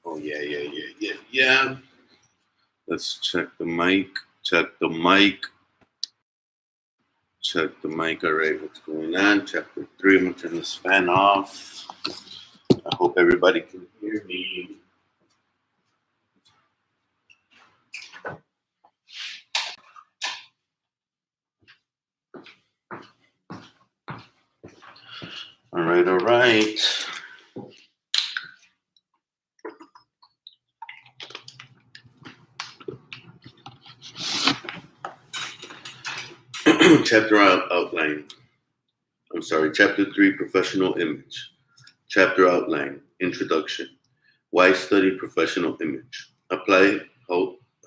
Oh, yeah. Let's check the mic. Check the mic. All right, what's going on? Chapter 3. I'm going to turn this fan off. I hope everybody can hear me. All right. Chapter 3, Professional Image. Chapter outline, Introduction. Why study professional image? Apply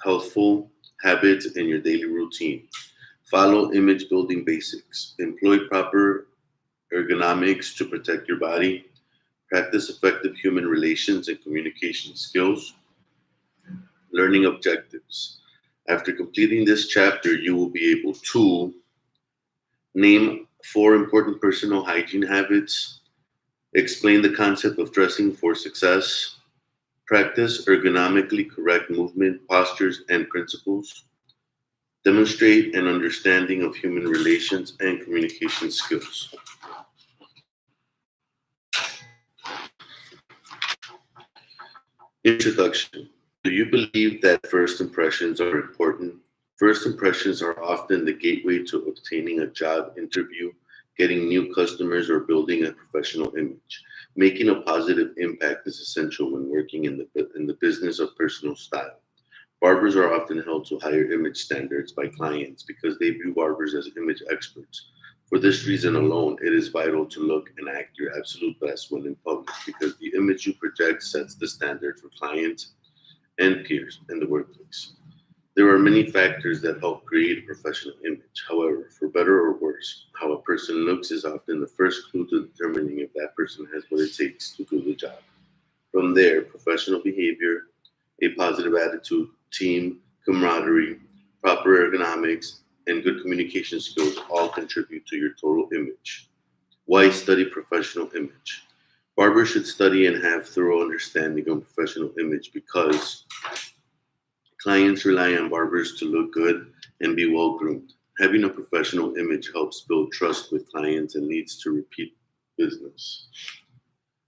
healthful habits in your daily routine. Follow image building basics. Employ proper ergonomics to protect your body. Practice effective human relations and communication skills. Learning objectives. After completing this chapter, you will be able to name 4 important personal hygiene habits, explain the concept of dressing for success, practice ergonomically correct movement, postures, and principles, demonstrate an understanding of human relations and communication skills. Introduction. Do you believe that first impressions are important? First impressions are often the gateway to obtaining a job interview, getting new customers, or building a professional image. Making a positive impact is essential when working in the business of personal style. Barbers are often held to higher image standards by clients because they view barbers as image experts. For this reason alone, it is vital to look and act your absolute best when in public because the image you project sets the standard for clients and peers in the workplace. There are many factors that help create a professional image. However, for better or worse, how a person looks is often the first clue to determining if that person has what it takes to do the job. From there, professional behavior, a positive attitude, team, camaraderie, proper ergonomics, and good communication skills all contribute to your total image. Why study professional image? Barbers should study and have thorough understanding of professional image because clients rely on barbers to look good and be well groomed. Having a professional image helps build trust with clients and leads to repeat business.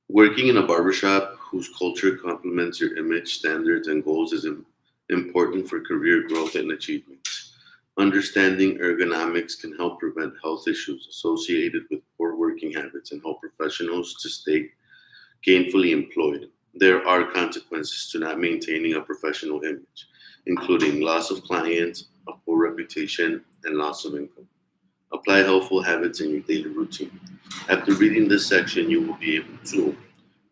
Working in a barbershop whose culture complements your image, standards, and goals is important for career growth and achievements. Understanding ergonomics can help prevent health issues associated with poor working habits and help professionals to stay gainfully employed. There are consequences to not maintaining a professional image, including loss of clients, a poor reputation, and loss of income. Apply helpful habits in your daily routine. After reading this section, you will be able to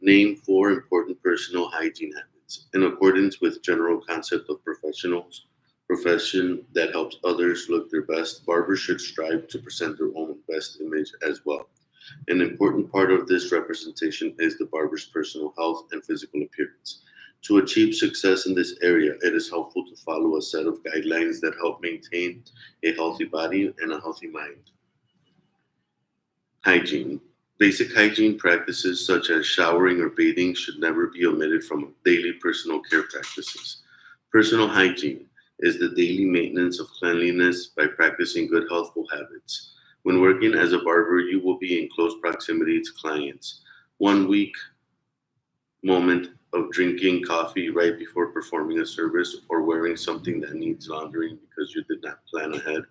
name 4 important personal hygiene habits. In accordance with general concept of profession that helps others look their best, barbers should strive to present their own best image as well. An important part of this representation is the barber's personal health and physical appearance. To achieve success in this area, it is helpful to follow a set of guidelines that help maintain a healthy body and a healthy mind. Hygiene. Basic hygiene practices such as showering or bathing should never be omitted from daily personal care practices. Personal hygiene is the daily maintenance of cleanliness by practicing good healthful habits. When working as a barber, you will be in close proximity to clients. 1 week moment of drinking coffee right before performing a service or wearing something that needs laundering because you did not plan ahead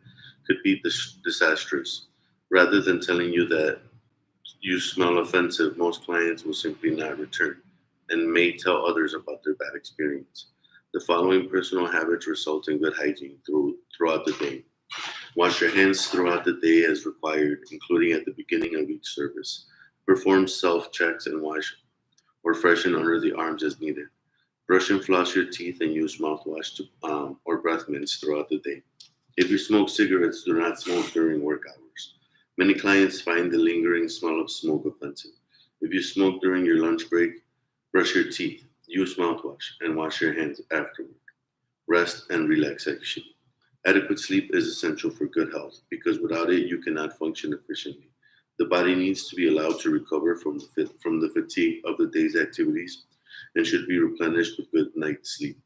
could be disastrous. Rather than telling you that you smell offensive, most clients will simply not return and may tell others about their bad experience. The following personal habits result in good hygiene throughout the day. Wash your hands throughout the day as required, including at the beginning of each service. Perform self-checks and wash or freshen under the arms as needed. Brush and floss your teeth and use mouthwash or breath mints throughout the day. If you smoke cigarettes, do not smoke during work hours. Many clients find the lingering smell of smoke offensive. If you smoke during your lunch break, brush your teeth, use mouthwash, and wash your hands afterward. rest, and relaxation. Adequate sleep is essential for good health because without it, you cannot function efficiently. The body needs to be allowed to recover from the fatigue of the day's activities and should be replenished with good night's sleep.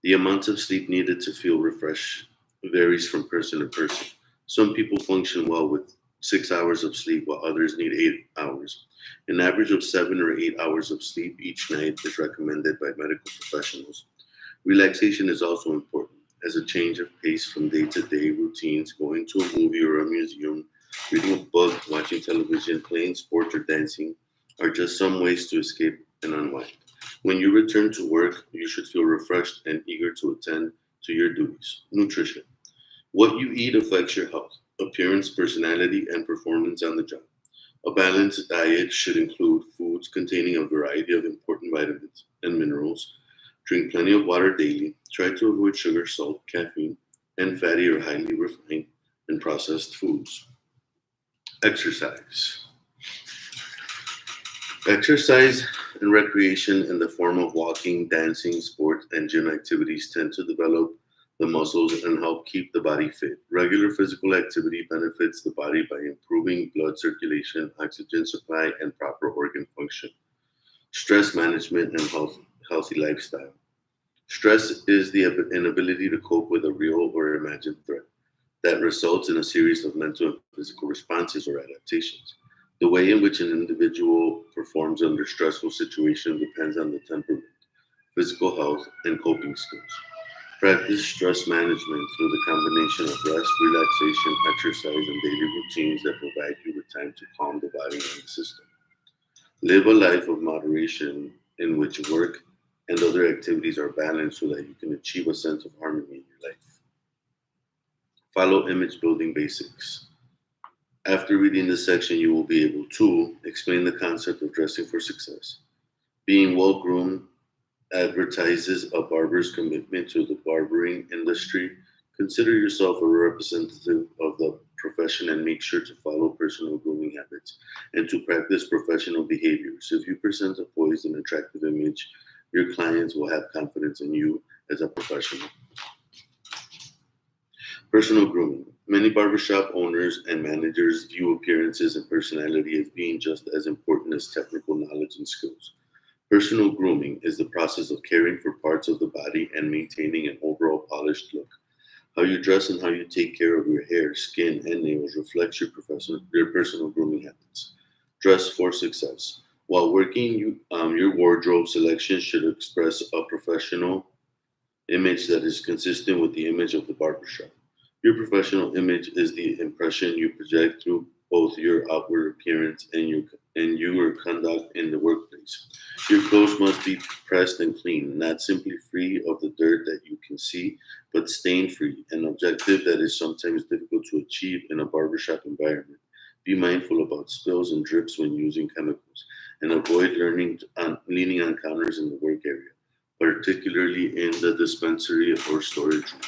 The amount of sleep needed to feel refreshed varies from person to person. Some people function well with 6 hours of sleep, while others need 8 hours. An average of 7 or 8 hours of sleep each night is recommended by medical professionals. Relaxation is also important, as a change of pace from day to day routines, going to a movie or a museum, reading a book, watching television, playing sports, or dancing are just some ways to escape and unwind. When you return to work, you should feel refreshed and eager to attend to your duties. Nutrition. What you eat affects your health, appearance, personality, and performance on the job. A balanced diet should include foods containing a variety of important vitamins and minerals. Drink plenty of water daily. Try to avoid sugar, salt, caffeine, and fatty or highly refined and processed foods. Exercise. Exercise and recreation in the form of walking, dancing, sports, and gym activities tend to develop the muscles and help keep the body fit. Regular physical activity benefits the body by improving blood circulation, oxygen supply, and proper organ function. Stress management and healthy lifestyle. Stress is the inability to cope with a real or imagined threat that results in a series of mental and physical responses or adaptations. The way in which an individual performs under stressful situations depends on the temperament, physical health, and coping skills. Practice stress management through the combination of rest, relaxation, exercise, and daily routines that provide you with time to calm the body and the system. Live a life of moderation in which work and other activities are balanced so that you can achieve a sense of harmony in your life. Follow image building basics. After reading this section, you will be able to explain the concept of dressing for success. Being well groomed advertises a barber's commitment to the barbering industry. Consider yourself a representative of the profession and make sure to follow personal grooming habits and to practice professional behaviors. If you present a poised and attractive image, your clients will have confidence in you as a professional. Personal grooming. Many barbershop owners and managers view appearances and personality as being just as important as technical knowledge and skills. Personal grooming is the process of caring for parts of the body and maintaining an overall polished look. How you dress and how you take care of your hair, skin, and nails reflects your personal grooming habits. Dress for success. While working, your wardrobe selection should express a professional image that is consistent with the image of the barbershop. Your professional image is the impression you project through both your outward appearance and your conduct in the workplace. Your clothes must be pressed and clean, not simply free of the dirt that you can see, but stain free, an objective that is sometimes difficult to achieve in a barbershop environment. Be mindful about spills and drips when using chemicals, and avoid leaning on counters in the work area, particularly in the dispensary or storage room.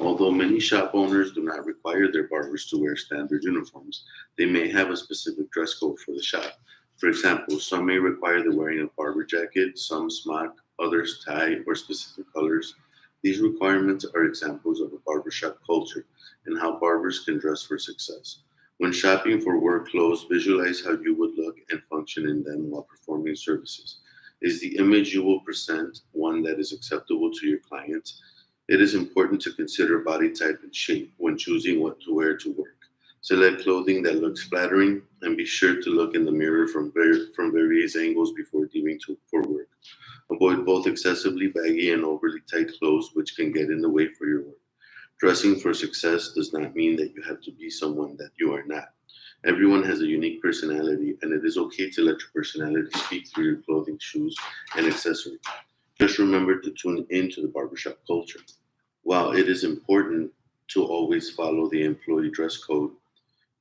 Although many shop owners do not require their barbers to wear standard uniforms, they may have a specific dress code for the shop. For example, some may require the wearing of barber jacket, some smock, others tie or specific colors. These requirements are examples of a barbershop culture and how barbers can dress for success. When shopping for work clothes, visualize how you would look and function in them while performing services. Is the image you will present one that is acceptable to your clients? It is important to consider body type and shape when choosing what to wear to work. Select clothing that looks flattering and be sure to look in the mirror from various angles before deeming for work. Avoid both excessively baggy and overly tight clothes, which can get in the way for your work. Dressing for success does not mean that you have to be someone that you are not. Everyone has a unique personality, and it is okay to let your personality speak through your clothing, shoes, and accessories. Just remember to tune into the barbershop culture. While it is important to always follow the employee dress code,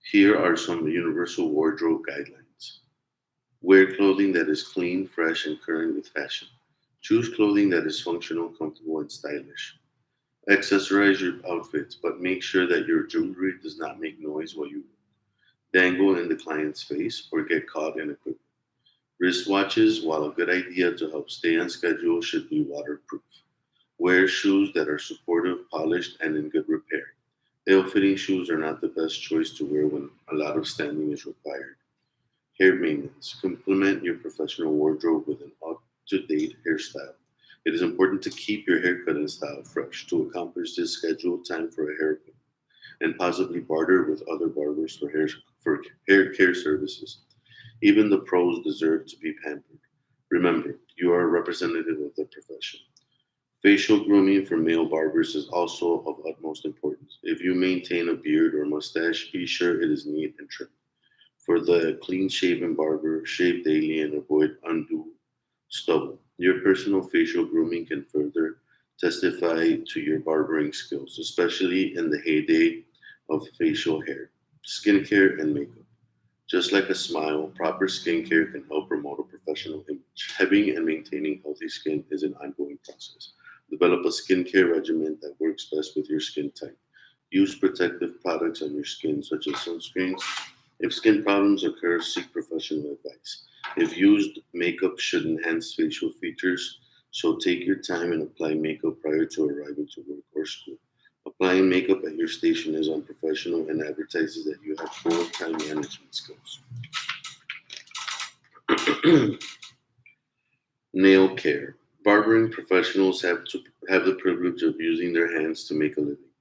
here are some universal wardrobe guidelines. Wear clothing that is clean, fresh, and current with fashion. Choose clothing that is functional, comfortable, and stylish. Accessorize your outfits, but make sure that your jewelry does not make noise while you dangle in the client's face or get caught in equipment. Wristwatches, while a good idea to help stay on schedule, should be waterproof. Wear shoes that are supportive, polished, and in good repair. Ill-fitting shoes are not the best choice to wear when a lot of standing is required. Hair maintenance. Complement your professional wardrobe with an up-to-date hairstyle. It is important to keep your haircut and style fresh. To accomplish this, schedule time for a haircut and possibly barter with other barbers for hair care services. Even the pros deserve to be pampered. Remember, you are a representative of the profession. Facial grooming for male barbers is also of utmost importance. If you maintain a beard or mustache, be sure it is neat and trimmed. For the clean shaven barber, shave daily and avoid undue stubble. Your personal facial grooming can further testify to your barbering skills, especially in the heyday of facial hair, skincare, and makeup. Just like a smile, proper skincare can help promote a professional image. Having and maintaining healthy skin is an ongoing process. Develop a skincare regimen that works best with your skin type. Use protective products on your skin, such as sunscreens. If skin problems occur, seek professional advice. If used, makeup should enhance facial features, so take your time and apply makeup prior to arriving to work or school. Applying makeup at your station is unprofessional and advertises that you have poor time management skills. Nail care. Barbering professionals have the privilege of using their hands to make a living,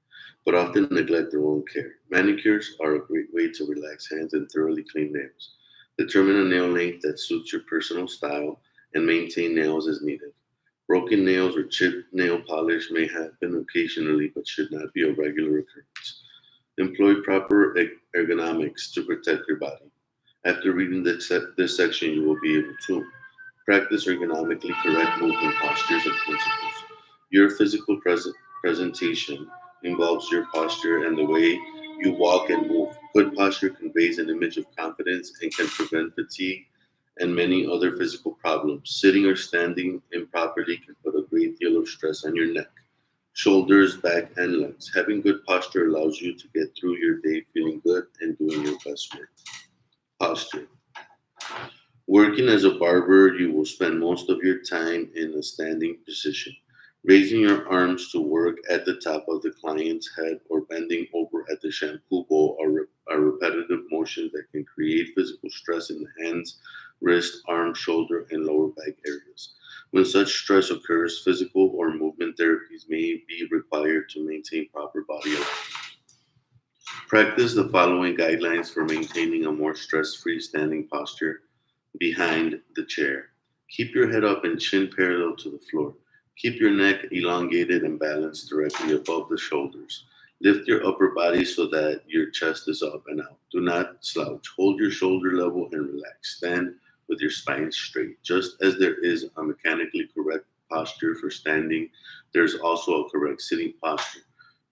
but often neglect their own care. Manicures are a great way to relax hands and thoroughly clean nails. Determine a nail length that suits your personal style and maintain nails as needed. Broken nails or chipped nail polish may happen occasionally but should not be a regular occurrence. Employ proper ergonomics to protect your body. After reading this section, you will be able to practice ergonomically correct movement postures and principles. Your physical presentation involves your posture and the way you walk and move. Good posture conveys an image of confidence and can prevent fatigue and many other physical problems. Sitting or standing improperly can put a great deal of stress on your neck, shoulders, back, and legs. Having good posture allows you to get through your day feeling good and doing your best work. Posture. Working as a barber, you will spend most of your time in a standing position. Raising your arms to work at the top of the client's head or bending over at the shampoo bowl are repetitive motions that can create physical stress in the hands, wrist, arm, shoulder, and lower back areas. When such stress occurs, physical or movement therapies may be required to maintain proper body alignment. Practice the following guidelines for maintaining a more stress-free standing posture behind the chair. Keep your head up and chin parallel to the floor. Keep your neck elongated and balanced directly above the shoulders. Lift your upper body so that your chest is up and out. Do not slouch. Hold your shoulder level and relax. Stand with your spine straight. Just as there is a mechanically correct posture for standing, there's also a correct sitting posture.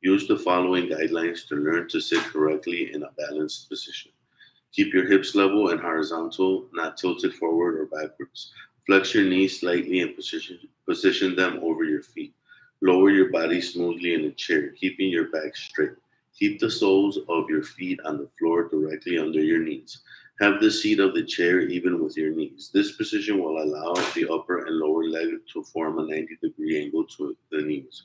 Use the following guidelines to learn to sit correctly in a balanced position. Keep your hips level and horizontal, not tilted forward or backwards. Flex your knees slightly and position them over your feet. Lower your body smoothly in a chair, keeping your back straight. Keep the soles of your feet on the floor directly under your knees. Have the seat of the chair even with your knees. This position will allow the upper and lower leg to form a 90-degree angle to the knees.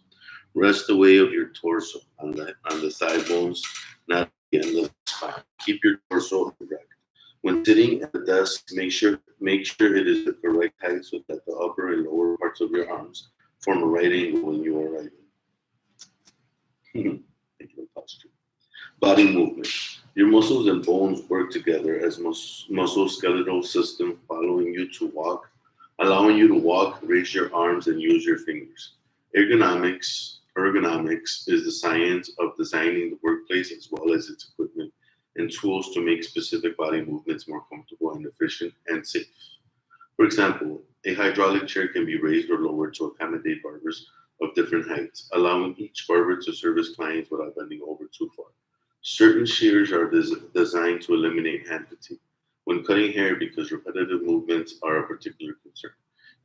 Rest the weight of your torso on the thigh bones, not the end of the spine. Keep your torso erect. When sitting at the desk, make sure it is the correct height so that the upper and lower parts of your arms form a right angle when you are writing. Posture. Body movement. Your muscles and bones work together as musculoskeletal system, allowing you to walk, raise your arms, and use your fingers. Ergonomics is the science of designing the workplace as well as its equipment and tools to make specific body movements more comfortable and efficient and safe. For example, a hydraulic chair can be raised or lowered to accommodate barbers of different heights, allowing each barber to service clients without bending over too far. Certain shears are designed to eliminate hand fatigue when cutting hair because repetitive movements are a particular concern.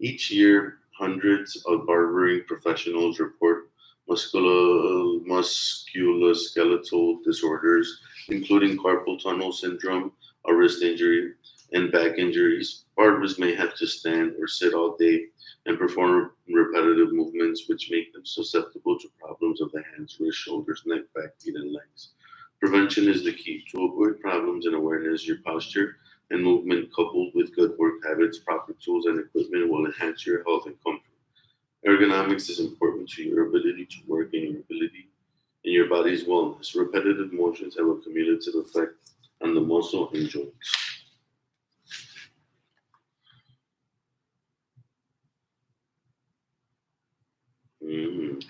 Each year, hundreds of barbering professionals report musculoskeletal disorders, including carpal tunnel syndrome, a wrist injury, and back injuries. Barbers may have to stand or sit all day and perform repetitive movements, which make them susceptible to problems of the hands, wrists, shoulders, neck, back, feet, and legs. Prevention is the key. To avoid problems and awareness, your posture and movement, coupled with good work habits, proper tools, and equipment, will enhance your health and comfort. Ergonomics is important to your ability to work and your ability in your body's wellness. Repetitive motions have a cumulative effect on the muscle and joints.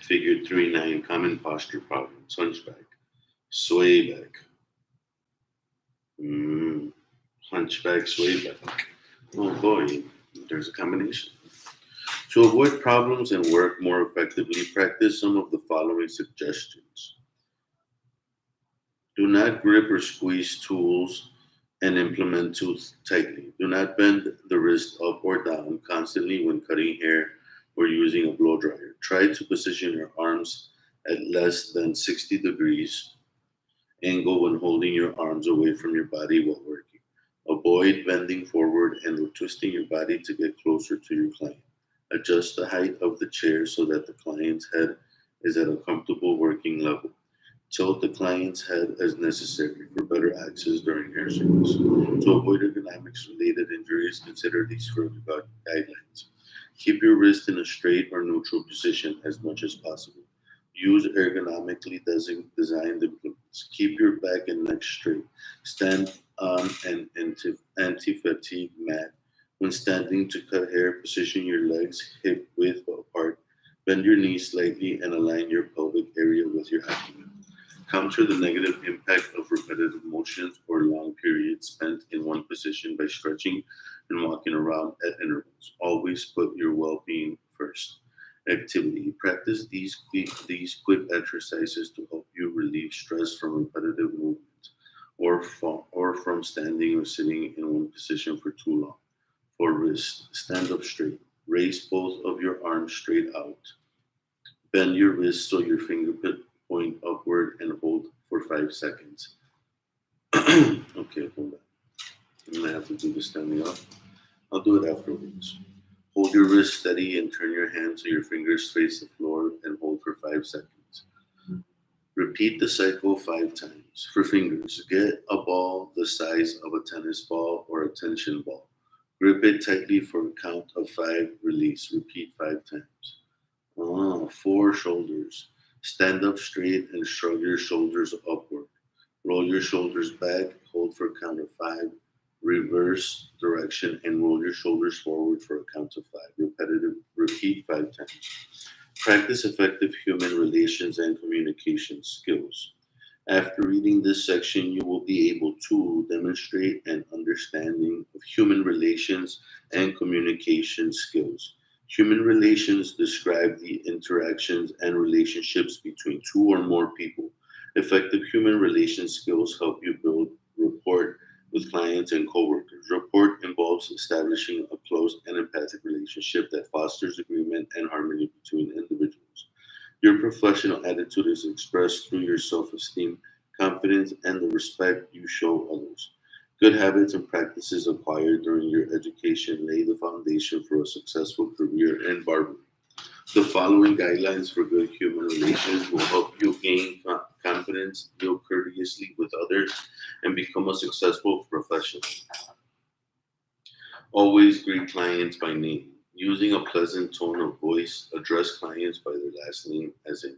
Figure 3-9, common posture problems: hunchback, sway back. Mm, Hunchback, sway back. Oh boy, there's a combination. To avoid problems and work more effectively, practice some of the following suggestions. Do not grip or squeeze tools and implement too tightly. Do not bend the wrist up or down constantly when cutting hair or using a blow dryer. Try to position your arms at less than 60 degrees angle when holding your arms away from your body while working. Avoid bending forward and or twisting your body to get closer to your client. Adjust the height of the chair so that the client's head is at a comfortable working level. Tilt the client's head as necessary for better access during hair service. To avoid ergonomics related injuries, consider these further guidelines. Keep your wrist in a straight or neutral position as much as possible. Use ergonomically designed implements. Keep your back and neck straight. Stand on an anti-fatigue mat. When standing to cut hair, position your legs hip width apart. Bend your knees slightly and align your pelvic area with your abdomen. Counter the negative impact of repetitive motions or long periods spent in one position by stretching and walking around at intervals. Always put your well being first. Activity. Practice these quick exercises to help you relieve stress from repetitive movements or from standing or sitting in one position for too long. For wrist, stand up straight. Raise both of your arms straight out. Bend your wrist so your fingertip point upward and hold for 5 seconds. Okay, hold on. I'm gonna have to do this standing up. I'll do it afterwards. Hold your wrist steady and turn your hand so your fingers face the floor and hold for 5 seconds. Repeat the cycle 5 times. For fingers, get a ball the size of a tennis ball or a tension ball. Grip it tightly for a count of 5, release. Repeat 5 times. For shoulders. Stand up straight and shrug your shoulders upward. Roll your shoulders back, hold for a count of 5, reverse direction, and roll your shoulders forward for a count of 5. Repetitive, repeat 5 times. Practice effective human relations and communication skills. After reading this section, you will be able to demonstrate an understanding of human relations and communication skills. Human relations describe the interactions and relationships between two or more people. Effective human relations skills help you build rapport with clients and coworkers. Rapport involves establishing a close and empathic relationship that fosters agreement and harmony between individuals. Your professional attitude is expressed through your self esteem, confidence, and the respect you show others. Good habits and practices acquired during your education lay the foundation for a successful career in barbering. The following guidelines for good human relations will help you gain confidence, deal courteously with others, and become a successful professional. Always greet clients by name. Using a pleasant tone of voice, address clients by their last name, as in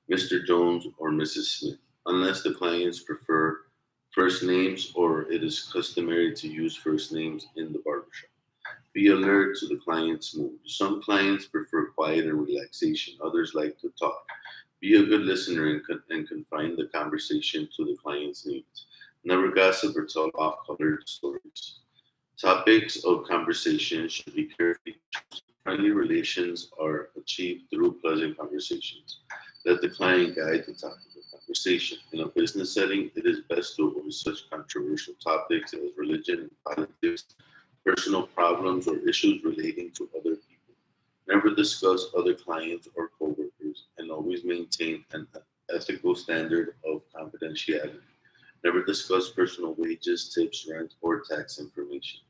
Mr. Jones or Mrs. Smith, unless the clients prefer first names or it is customary to use first names in the barbershop. Be alert to the client's mood. Some clients prefer quiet and relaxation, others like to talk. Be a good listener and confine the conversation to the client's needs. Never gossip or tell off colored stories. Topics of conversation should be carefully chosen. Friendly relations are achieved through pleasant conversations. Let the client guide the topic of conversation. In a business setting, it is best to avoid such controversial topics as religion, politics, personal problems, or issues relating to other people. Never discuss other clients or coworkers, and always maintain an ethical standard of confidentiality. Never discuss personal wages, tips, rent, or tax information.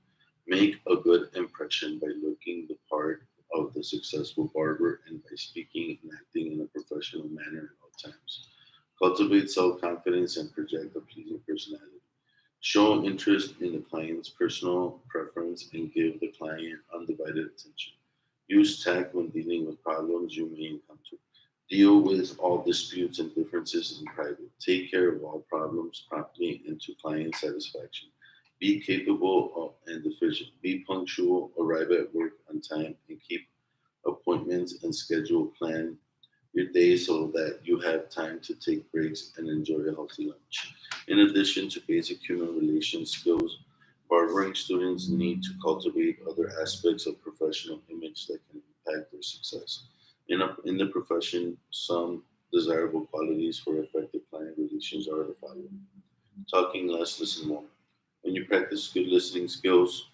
Make a good impression by looking the part of the successful barber and by speaking and acting in a professional manner at all times. Cultivate self confidence and project a pleasing personality. Show interest in the client's personal preference and give the client undivided attention. Use tact when dealing with problems you may encounter. Deal with all disputes and differences in private. Take care of all problems promptly and to client satisfaction. Be capable and efficient. Be punctual, arrive at work on time, and keep appointments and schedule plan your day so that you have time to take breaks and enjoy a healthy lunch. In addition to basic human relations skills, barbering students need to cultivate other aspects of professional image that can impact their success. In the profession, some desirable qualities for effective client relations are the following: talking less, listen more. When you practice good listening skills,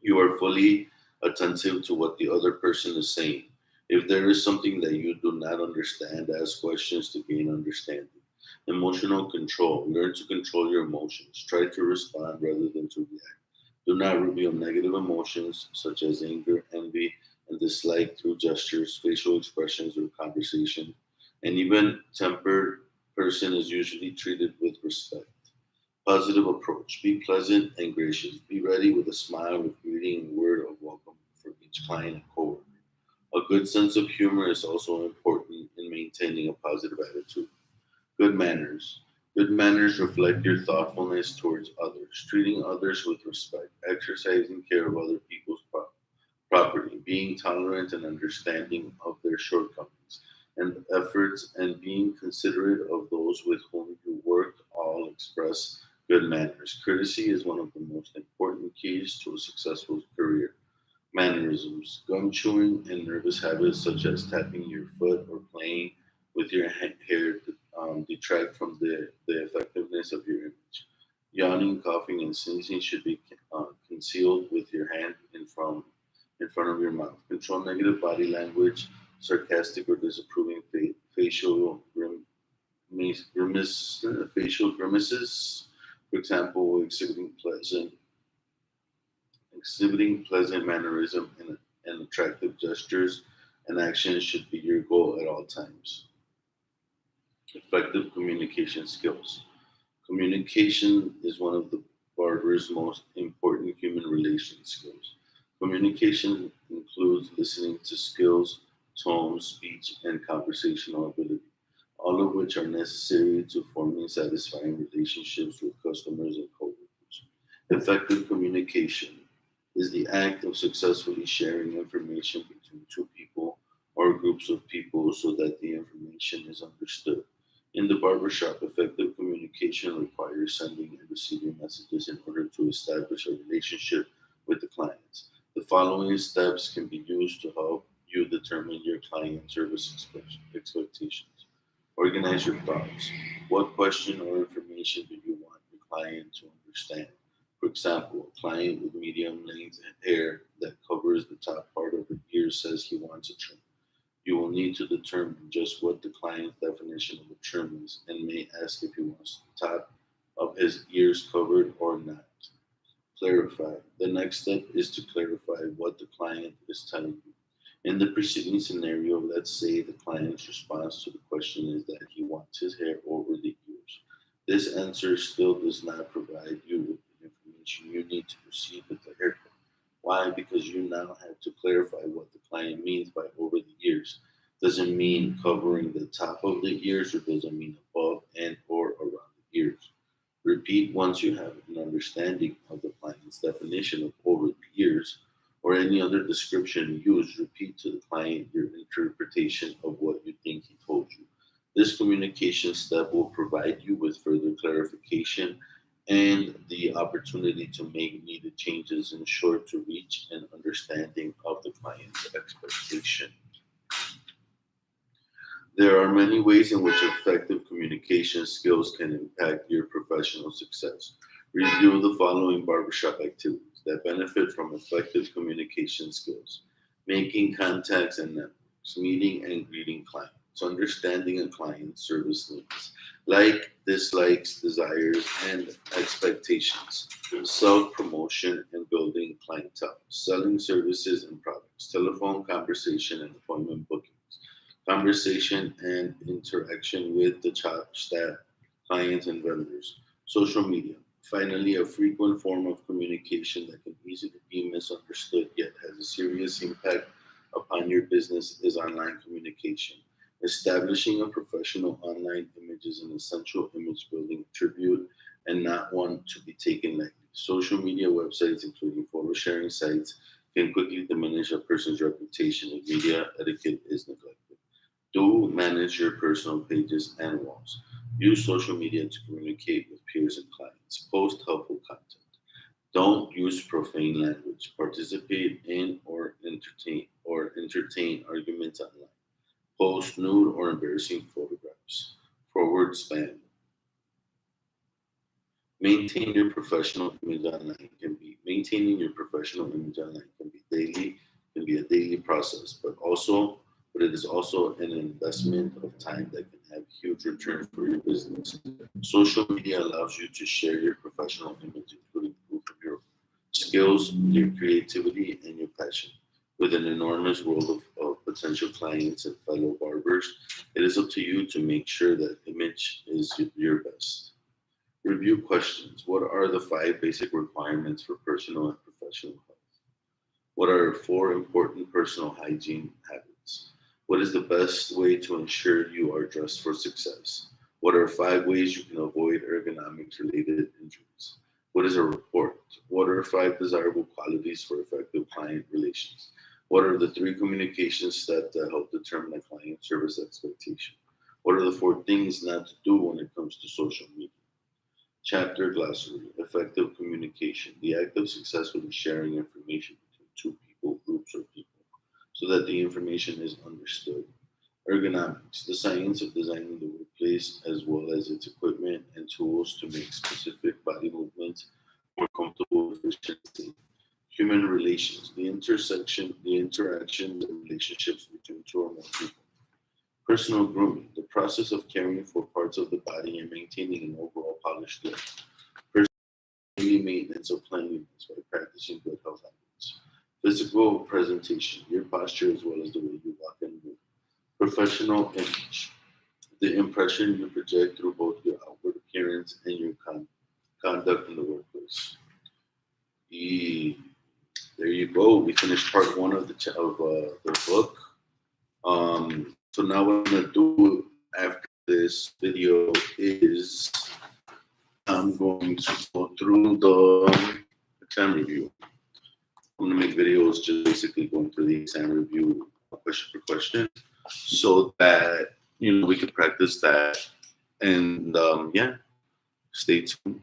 you are fully attentive to what the other person is saying. If there is something that you do not understand, ask questions to gain understanding. Emotional control. Learn to control your emotions. Try to respond rather than to react. Do not reveal negative emotions such as anger, envy, and dislike through gestures, facial expressions, or conversation. An even tempered person is usually treated with respect. Positive approach. Be pleasant and gracious. Be ready with a smile, with greeting and word of welcome for each client and coworker. A good sense of humor is also important in maintaining a positive attitude. Good manners. Good manners reflect your thoughtfulness towards others, treating others with respect, exercising care of other people's property, being tolerant and understanding of their shortcomings and efforts, and being considerate of those with whom you work all express good manners. Courtesy is one of the most important keys to a successful career. Mannerisms, gum chewing, and nervous habits such as tapping your foot or playing with your hair detract from the effectiveness of your image. Yawning, coughing, and sneezing should be concealed with your hand in front of your mouth. Control negative body language, sarcastic or disapproving facial grimaces, for example, exhibiting pleasant mannerism and attractive gestures and actions should be your goal at all times. Effective communication skills. Communication is one of the barber's most important human relations skills. Communication includes listening to skills, tone, speech, and conversational ability, all of which are necessary to forming satisfying relationships with customers and coworkers. Effective communication is the act of successfully sharing information between two people or groups of people so that the information is understood. In the barbershop, effective communication requires sending and receiving messages in order to establish a relationship with the clients. The following steps can be used to help you determine your client service expectations. Organize your thoughts. What question or information do you want your client to understand? For example, a client with medium length hair that covers the top part of the ear says he wants a trim. You will need to determine just what the client's definition of a trim is and may ask if he wants the top of his ears covered or not. Clarify. The next step is to clarify what the client is telling you. In the preceding scenario, let's say the client's response to the question is that he wants his hair over the ears. This answer still does not provide you with the information you need to proceed with the haircut. Why? Because you now have to clarify what the client means by over the ears. Does it mean covering the top of the ears or does it mean above and or around the ears? Repeat once you have an understanding of the client's definition of over the ears or any other description used. Repeat to the client your interpretation of what you think he told you. This communication step will provide you with further clarification and the opportunity to make needed changes in short to reach an understanding of the client's expectation. There are many ways in which effective communication skills can impact your professional success. Review the following barbershop activities that benefit from effective communication skills: making contacts and networks, meeting and greeting clients, understanding a client's service needs, like, dislikes, desires, and expectations, self-promotion and building clientele, selling services and products, telephone conversation and appointment bookings, conversation and interaction with the staff, clients, and vendors, social media. Finally, a frequent form of communication that can easily be misunderstood yet has a serious impact upon your business is online communication. Establishing a professional online image is an essential image building attribute and not one to be taken lightly. Social media websites, including photo sharing sites, can quickly diminish a person's reputation if media etiquette is neglected. Do manage your personal pages and walls. Use social media to communicate with peers and clients. Post helpful content. Don't use profane language. Participate in or entertain arguments online. Post nude or embarrassing photographs. Forward spam. Maintaining your professional image online can be a daily process, but it is also an investment of time that can have huge returns for your business. Social media allows you to share your professional image, including proof of your skills, your creativity, and your passion. With an enormous world of potential clients and fellow barbers, it is up to you to make sure that image is your best. Review questions. What are the 5 basic requirements for personal and professional health? What are 4 important personal hygiene habits? What is the best way to ensure you are dressed for success? What are 5 ways you can avoid ergonomics related injuries? What is a report? What are 5 desirable qualities for effective client relations? What are the 3 communication steps that help determine a client service expectation? What are the 4 things not to do when it comes to social media? Chapter Glossary. Effective communication. The act of successfully sharing information between 2 people, groups, or people so that the information is understood. Ergonomics. The science of designing the workplace as well as its equipment and tools to make specific body movements more comfortable, efficient, and safe. Human relations. The interactions and relationships between 2 or more people. Personal grooming, the process of caring for parts of the body and maintaining an overall polished look. Daily maintenance of cleanliness by practicing good health habits. Physical presentation, your posture as well as the way you walk and move. Professional image, the impression you project through both your outward appearance and your conduct in the workplace. E- there you go. We finished part 1 of the book. So now what I'm gonna do after this video is I'm going to go through the exam review. I'm gonna make videos just basically going through the exam review question for question, so that we can practice that. And yeah, stay tuned.